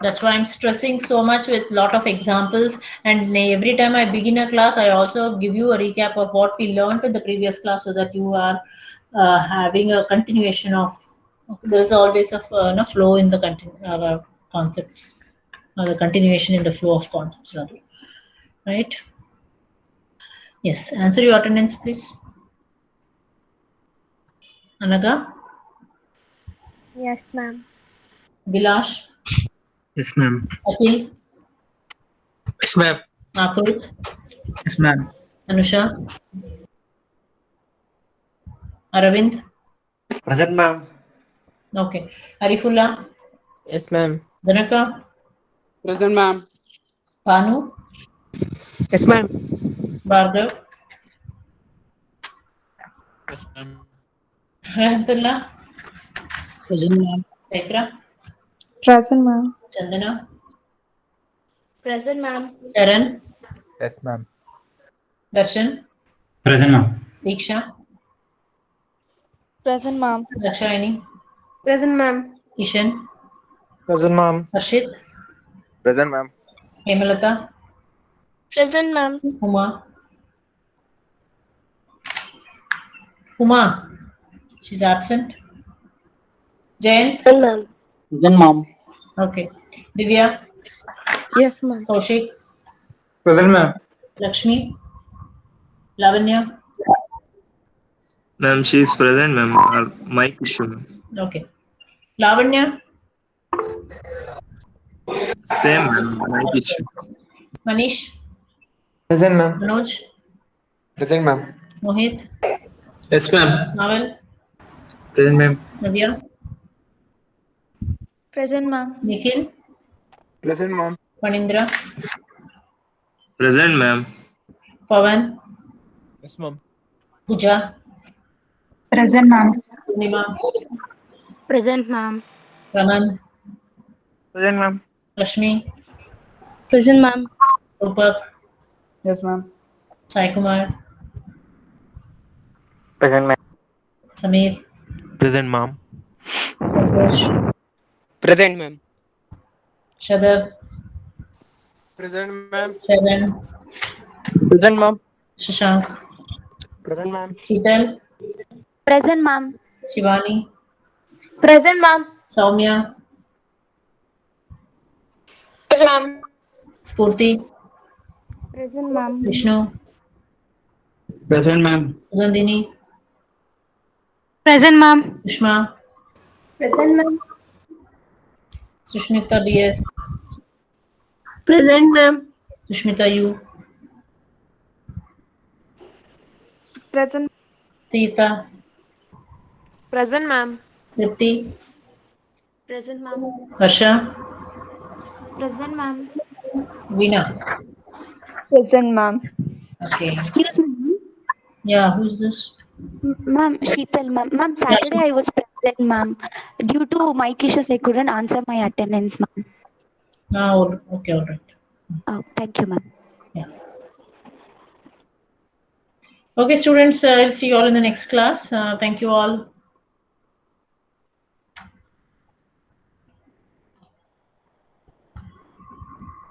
Speaker 1: That's why I'm stressing so much with a lot of examples. And every time I begin a class, I also give you a recap of what we learned in the previous class, so that you are having a continuation of, there's always a flow in the concepts, or the continuation in the flow of concepts rather. Right? Yes, answer your attendance, please. Anaga?
Speaker 4: Yes, ma'am.
Speaker 1: Bilash?
Speaker 6: Yes, ma'am.
Speaker 1: Akhil?
Speaker 6: Yes, ma'am.
Speaker 1: Akrut?
Speaker 6: Yes, ma'am.
Speaker 1: Anusha? Aravind?
Speaker 2: Present, ma'am.
Speaker 1: Okay. Arifullah?
Speaker 7: Yes, ma'am.
Speaker 1: Dhanaka?
Speaker 5: Present, ma'am.
Speaker 1: Panu?
Speaker 7: Yes, ma'am.
Speaker 1: Bhargav?
Speaker 7: Yes, ma'am.
Speaker 1: Rahmatullah?
Speaker 6: Present, ma'am.
Speaker 1: Chaitra?
Speaker 3: Present, ma'am.
Speaker 1: Chandana?
Speaker 4: Present, ma'am.
Speaker 1: Sharan?
Speaker 7: Yes, ma'am.
Speaker 1: Darshan?
Speaker 8: Present, ma'am.
Speaker 1: Diksha?
Speaker 3: Present, ma'am.
Speaker 1: Dakshayani?
Speaker 4: Present, ma'am.
Speaker 1: Ishan?
Speaker 7: Present, ma'am.
Speaker 1: Harshit?
Speaker 7: Present, ma'am.
Speaker 1: Hemalata?
Speaker 3: Present, ma'am.
Speaker 1: Uma? Uma? She's absent. Jayant?
Speaker 4: Present, ma'am.
Speaker 6: Present, ma'am.
Speaker 1: Okay. Divya?
Speaker 4: Yes, ma'am.
Speaker 1: Kaushik?
Speaker 2: Present, ma'am.
Speaker 1: Lakshmi? Lavanya?
Speaker 2: Ma'am, she is present, ma'am. Our mic issue, ma'am.
Speaker 1: Okay. Lavanya?
Speaker 2: Same, ma'am. Mic issue.
Speaker 1: Manish?
Speaker 7: Present, ma'am.
Speaker 1: Manoj?
Speaker 7: Present, ma'am.
Speaker 1: Mohit?
Speaker 2: Yes, ma'am.
Speaker 1: Naval?
Speaker 7: Present, ma'am.
Speaker 1: Navya?
Speaker 3: Present, ma'am.
Speaker 1: Nikhil?
Speaker 7: Present, ma'am.
Speaker 1: Panindra?
Speaker 2: Present, ma'am.
Speaker 1: Pavan?
Speaker 7: Yes, ma'am.
Speaker 1: Pooja?
Speaker 3: Present, ma'am.
Speaker 1: Purnima?
Speaker 4: Present, ma'am.
Speaker 1: Raman?
Speaker 7: Present, ma'am.
Speaker 1: Rashmi?
Speaker 3: Present, ma'am.
Speaker 1: Rupak?
Speaker 6: Yes, ma'am.
Speaker 1: Sai Kumar?
Speaker 7: Present, ma'am.
Speaker 1: Samir?
Speaker 7: Present, ma'am.
Speaker 1: Santosh?
Speaker 7: Present, ma'am.
Speaker 1: Shadab?
Speaker 7: Present, ma'am.
Speaker 1: Sharan?
Speaker 7: Present, ma'am.
Speaker 1: Shashank?
Speaker 7: Present, ma'am.
Speaker 1: Sheetal?
Speaker 3: Present, ma'am.
Speaker 1: Shivani?
Speaker 4: Present, ma'am.
Speaker 1: Soumya?
Speaker 3: Present, ma'am.
Speaker 1: Spurti?
Speaker 4: Present, ma'am.
Speaker 1: Vishnu?
Speaker 6: Present, ma'am.
Speaker 1: Sugandhini?
Speaker 3: Present, ma'am.
Speaker 1: Sushma?
Speaker 4: Present, ma'am.
Speaker 1: Sushmita DS?
Speaker 4: Present, ma'am.
Speaker 1: Sushmita U?
Speaker 3: Present.
Speaker 1: Tita?
Speaker 4: Present, ma'am.
Speaker 1: Tripti?
Speaker 3: Present, ma'am.
Speaker 1: Harsha?
Speaker 3: Present, ma'am.
Speaker 1: Veena?
Speaker 4: Present, ma'am.
Speaker 1: Okay.
Speaker 3: Excuse me,
Speaker 1: Yeah, who's this?
Speaker 3: ma'am. Sheetal, ma'am. Ma'am, Saturday I was present, ma'am. Due to mic issues, I couldn't answer my attendance, ma'am.
Speaker 1: Okay, all right.
Speaker 3: Oh, thank you, ma'am.
Speaker 1: Yeah. Okay, students, I'll see you all in the next class. Thank you all.